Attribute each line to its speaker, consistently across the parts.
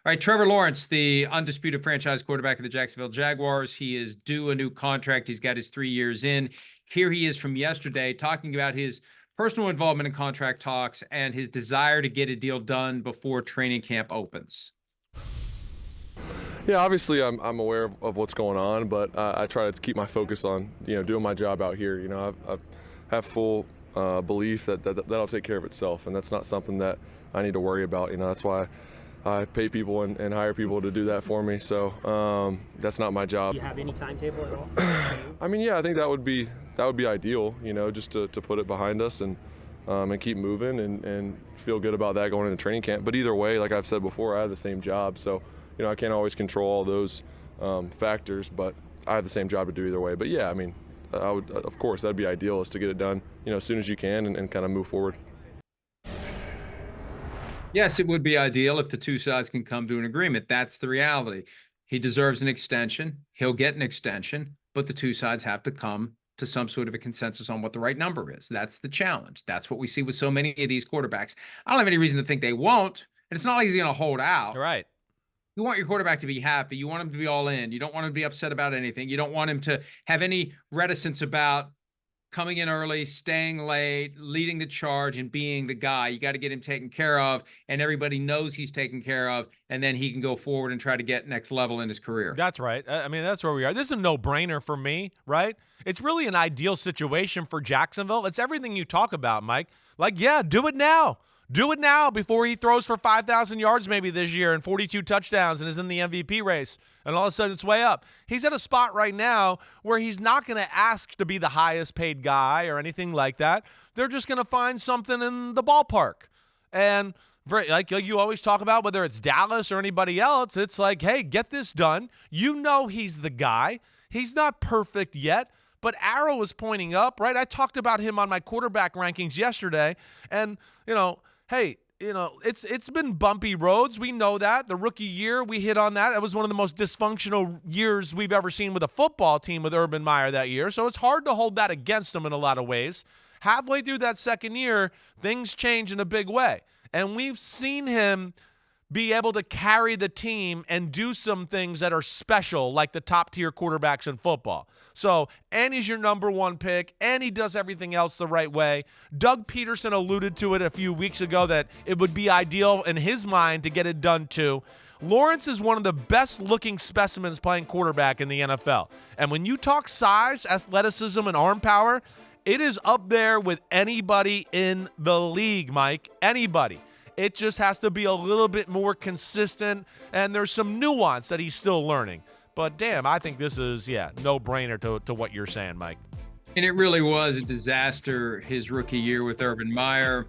Speaker 1: All right, Trevor Lawrence, the undisputed franchise quarterback of the Jacksonville Jaguars. He is due a new contract. He's got his 3 years in. Here he is from yesterday talking about his personal involvement in contract talks and his desire to get a deal done before training camp opens.
Speaker 2: Yeah, obviously I'm aware of what's going on, but I try to keep my focus on doing my job out here. I have full belief that'll take care of itself, and that's not something that I need to worry about. That's why I pay people and hire people to do that for me. So that's not my job.
Speaker 3: Do you have any timetable at all?
Speaker 2: I mean, yeah, I think that would be ideal. Just to put it behind us and keep moving and feel good about that going into training camp. But either way, like I've said before, I have the same job, so I can't always control all those factors, but I have the same job to do either way. But yeah, I mean, I would, of course, that'd be ideal, is to get it done, as soon as you can and kind of move forward.
Speaker 1: Yes, it would be ideal if the two sides can come to an agreement. That's the reality. He deserves an extension. He'll get an extension, but the two sides have to come to some sort of a consensus on what the right number is. That's the challenge. That's what we see with so many of these quarterbacks. I don't have any reason to think they won't, and it's not like he's going to hold out.
Speaker 4: Right.
Speaker 1: You want your quarterback to be happy. You want him to be all in. You don't want him to be upset about anything. You don't want him to have any reticence about coming in early, staying late, leading the charge, and being the guy. You got to get him taken care of, and everybody knows he's taken care of, and then he can go forward and try to get next level in his career.
Speaker 4: That's right. I mean, that's where we are. This is a no-brainer for me, right? It's really an ideal situation for Jacksonville. It's everything you talk about, Mike. Like, yeah, do it now. Do it now before he throws for 5,000 yards maybe this year and 42 touchdowns and is in the MVP race. And all of a sudden it's way up. He's at a spot right now where he's not going to ask to be the highest paid guy or anything like that. They're just going to find something in the ballpark. And like you always talk about, whether it's Dallas or anybody else, it's like, hey, get this done. You know he's the guy. He's not perfect yet, but arrow is pointing up, right? I talked about him on my quarterback rankings yesterday. And, hey, it's been bumpy roads. We know that. The rookie year, we hit on that. That was one of the most dysfunctional years we've ever seen with a football team with Urban Meyer that year. So it's hard to hold that against him in a lot of ways. Halfway through that second year, things change in a big way. And we've seen him be able to carry the team and do some things that are special, like the top-tier quarterbacks in football. So, and he's your number one pick, and he does everything else the right way. Doug Peterson alluded to it a few weeks ago that it would be ideal in his mind to get it done too. Lawrence is one of the best-looking specimens playing quarterback in the NFL. And when you talk size, athleticism, and arm power, it is up there with anybody in the league, Mike. Anybody. It just has to be a little bit more consistent, and there's some nuance that he's still learning. But, damn, I think this is, no-brainer to what you're saying, Mike.
Speaker 1: And it really was a disaster, his rookie year with Urban Meyer.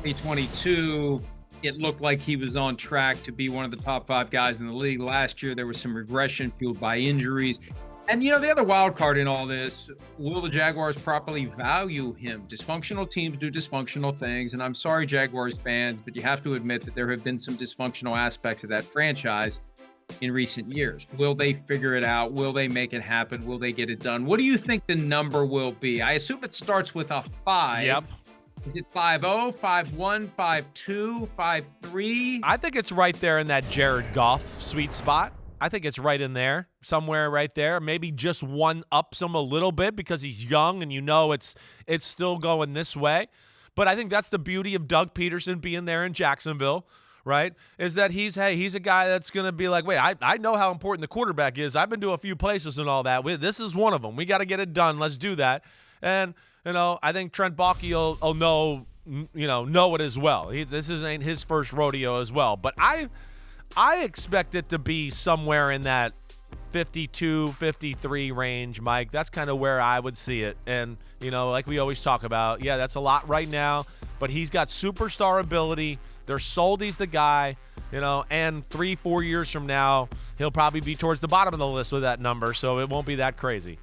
Speaker 1: 2022, it looked like he was on track to be one of the top 5 guys in the league. Last year, there was some regression fueled by injuries. And, the other wild card in all this, will the Jaguars properly value him? Dysfunctional teams do dysfunctional things, and I'm sorry, Jaguars fans, but you have to admit that there have been some dysfunctional aspects of that franchise in recent years. Will they figure it out? Will they make it happen? Will they get it done? What do you think the number will be? I assume it starts with a 5.
Speaker 4: Yep.
Speaker 1: Is it 5-0, 5-1, 5-2, 5-3?
Speaker 4: I think it's right there in that Jared Goff sweet spot. I think it's right in there, somewhere right there. Maybe just one ups him a little bit because he's young and it's still going this way. But I think that's the beauty of Doug Peterson being there in Jacksonville, right? Is that he's a guy that's going to be like, wait, I know how important the quarterback is. I've been to a few places and all that. This is one of them. We got to get it done. Let's do that. And, I think Trent Baalke will know it as well. This ain't his first rodeo as well. But I expect it to be somewhere in that 52, 53 range, Mike. That's kind of where I would see it. And, like we always talk about, that's a lot right now, but he's got superstar ability. They're sold he's the guy, and 3-4 years from now, he'll probably be towards the bottom of the list with that number, so it won't be that crazy.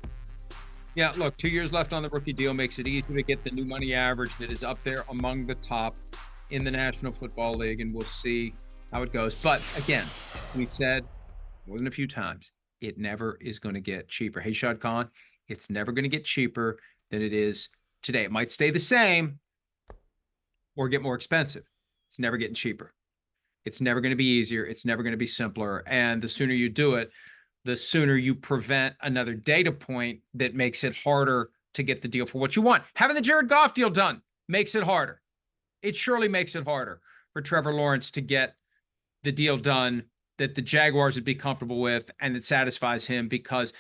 Speaker 1: Yeah, look, 2 years left on the rookie deal makes it easy to get the new money average that is up there among the top in the National Football League, and we'll see how it goes. But again, we've said more than a few times, it never is going to get cheaper. Hey, Shad Khan, it's never going to get cheaper than it is today. It might stay the same or get more expensive. It's never getting cheaper. It's never going to be easier. It's never going to be simpler. And the sooner you do it, the sooner you prevent another data point that makes it harder to get the deal for what you want. Having the Jared Goff deal done makes it harder. It surely makes it harder for Trevor Lawrence to get the deal done that the Jaguars would be comfortable with and that satisfies him because,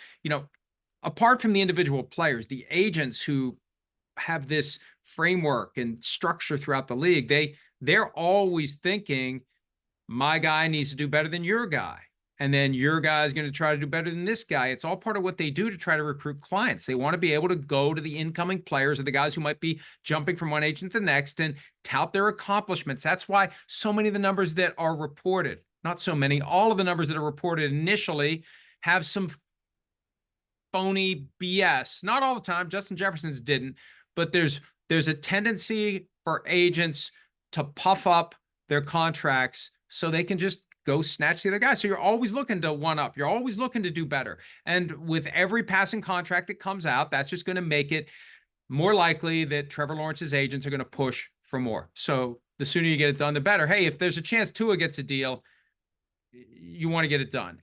Speaker 1: apart from the individual players, the agents who have this framework and structure throughout the league, they're always thinking, my guy needs to do better than your guy. And then your guy is going to try to do better than this guy. It's all part of what they do to try to recruit clients. They want to be able to go to the incoming players or the guys who might be jumping from one agent to the next and tout their accomplishments. That's why so many of the numbers that are reported, not so many, all of the numbers that are reported initially have some phony BS. Not all the time. Justin Jefferson's didn't, but there's a tendency for agents to puff up their contracts so they can just go snatch the other guy. So you're always looking to one up. You're always looking to do better. And with every passing contract that comes out, that's just going to make it more likely that Trevor Lawrence's agents are going to push for more. So the sooner you get it done, the better. Hey, if there's a chance Tua gets a deal, you want to get it done.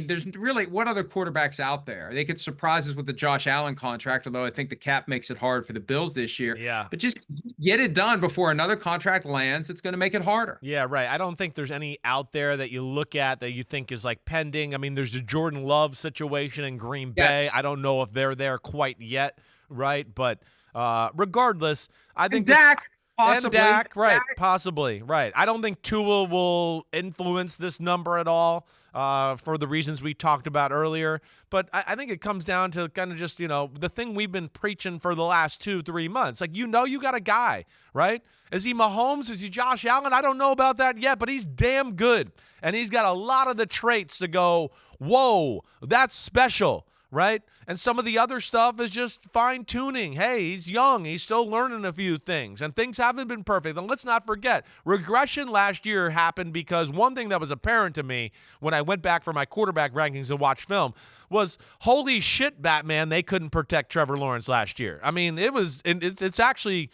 Speaker 1: There's really, what other quarterbacks out there? They could surprise us with the Josh Allen contract, although I think the cap makes it hard for the Bills this year.
Speaker 4: Yeah.
Speaker 1: But just get it done before another contract lands. It's going to make it harder.
Speaker 4: Yeah, right. I don't think there's any out there that you look at that you think is like pending. I mean, there's the Jordan Love situation in Green Bay.
Speaker 1: Yes.
Speaker 4: I don't know if they're there quite yet, right? But regardless, I think
Speaker 1: Dak. Possibly.
Speaker 4: And Dak, right, possibly, right. I don't think Tua will influence this number at all for the reasons we talked about earlier. But I think it comes down to kind of just, the thing we've been preaching for the last 2-3 months. Like, you got a guy, right? Is he Mahomes? Is he Josh Allen? I don't know about that yet, but he's damn good. And he's got a lot of the traits to go, whoa, that's special. Right? And some of the other stuff is just fine-tuning. Hey, he's young. He's still learning a few things, and things haven't been perfect. And let's not forget, regression last year happened because one thing that was apparent to me when I went back for my quarterback rankings and watched film was, holy shit, Batman, they couldn't protect Trevor Lawrence last year. I mean, it's actually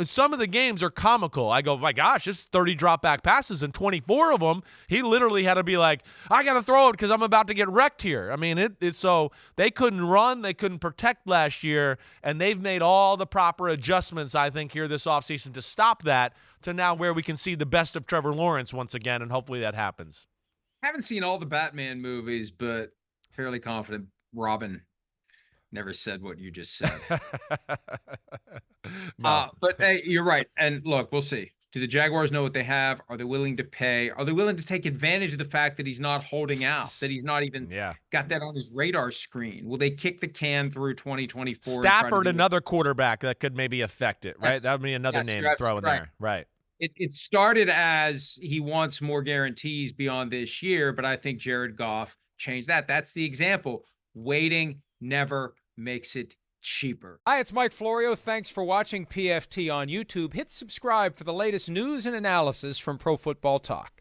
Speaker 4: some of the games are comical. I go, my gosh, it's 30 drop back passes, and 24 of them, he literally had to be like, I got to throw it because I'm about to get wrecked here. I mean, so they couldn't run, they couldn't protect last year, and they've made all the proper adjustments, I think, here this offseason to stop that, to now where we can see the best of Trevor Lawrence once again, and hopefully that happens.
Speaker 1: Haven't seen all the Batman movies, but fairly confident Robin never said what you just said.
Speaker 4: No.
Speaker 1: But hey, you're right. And look, we'll see. Do the Jaguars know what they have? Are they willing to pay? Are they willing to take advantage of the fact that he's not holding out, that he's not even got that on his radar screen? Will they kick the can through 2024?
Speaker 4: Stafford, another quarterback that could maybe affect it, right? That would be another name to throw in there. Right.
Speaker 1: It started as he wants more guarantees beyond this year, but I think Jared Goff changed that. That's the example. Waiting never makes it cheaper.
Speaker 3: Hi, it's Mike Florio. Thanks for watching PFT on YouTube. Hit subscribe for the latest news and analysis from Pro Football Talk.